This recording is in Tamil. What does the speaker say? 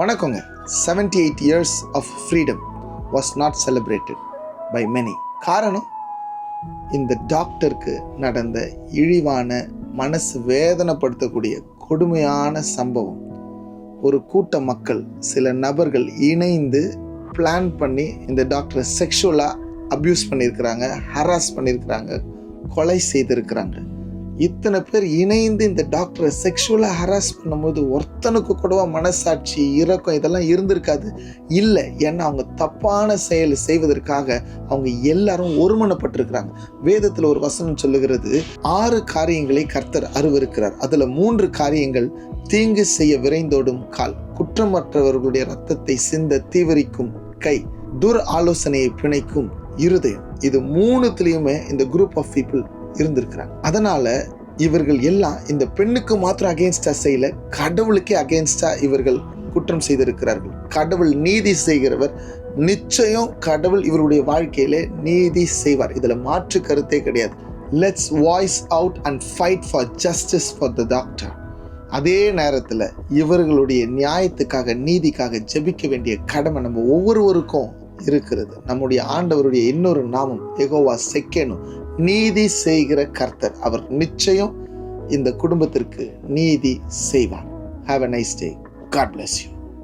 வணக்கங்க. 78 years of freedom was not celebrated by many. காரணம், இந்த டாக்டருக்கு நடந்த இழிவான, மனசு வேதனைப்படுத்தக்கூடிய கொடுமையான சம்பவம். ஒரு கூட்ட மக்கள், சில நபர்கள் இணைந்து பிளான் பண்ணி இந்த டாக்டரை செக்ஷுவலாக அப்யூஸ் பண்ணியிருக்கிறாங்க, ஹராஸ் பண்ணியிருக்கிறாங்க, கொலை செய்திருக்கிறாங்க. இத்தனை பேர் இணைந்து இந்த டாக்டரை செக்ஷுவலாக ஹராஸ் பண்ணும்போது ஒருத்தனுக்கு கூடவா மனசாட்சி, இரக்கம் இதெல்லாம் இருந்திருக்காது? இல்லை. ஏன்னா அவங்க தப்பான செயல் செய்வதற்காக அவங்க எல்லாரும் ஒருமனப்பட்டிருக்கிறாங்க. வேதத்தில் ஒரு வசனம் சொல்லுகிறது, 6 காரியங்களை கர்த்தர் அருவருக்கிறார். அதில் 3 காரியங்கள்: தீங்கு செய்ய விரைந்தோடும் கால், குற்றமற்றவர்களுடைய இரத்தத்தை சிந்த தீவிரிக்கும் கை, துர் ஆலோசனையை பிணைக்கும் இருதயம். இது 3த்துலேயுமே இந்த குரூப் ஆஃப் பீப்புள் இருந்திருக்கிறாங்க. அதனால இவர்கள் எல்லாம் இந்த பெண்ணுக்கு மாத்திரம் அகெயின்ஸ்டா செய்யல, கடவுளுக்கே அகெயின்ஸ்டா இவர்கள் குற்றம் செய்திருக்கிறார்கள். கடவுள் நீதி செய்கிறவர். நிச்சயம் கடவுள் இவருடைய வாழ்க்கையில நீதி செய்வார். இதுல மாற்று கருத்தே கிடையாது. Let's voice out and fight for justice for the doctor. அதே நேரத்தில் இவர்களுடைய நியாயத்துக்காக, நீதிக்காக ஜெபிக்க வேண்டிய கடமை நம்ம ஒவ்வொருவருக்கும் இருக்கிறது. நம்முடைய ஆண்டவருடைய இன்னொரு நாமம் யெகோவா செக்கேனு, நீதி செய்கிற கர்த்தர். அவர் நிச்சயம் இந்த குடும்பத்திற்கு நீதி செய்வார். Have a nice day. God bless you.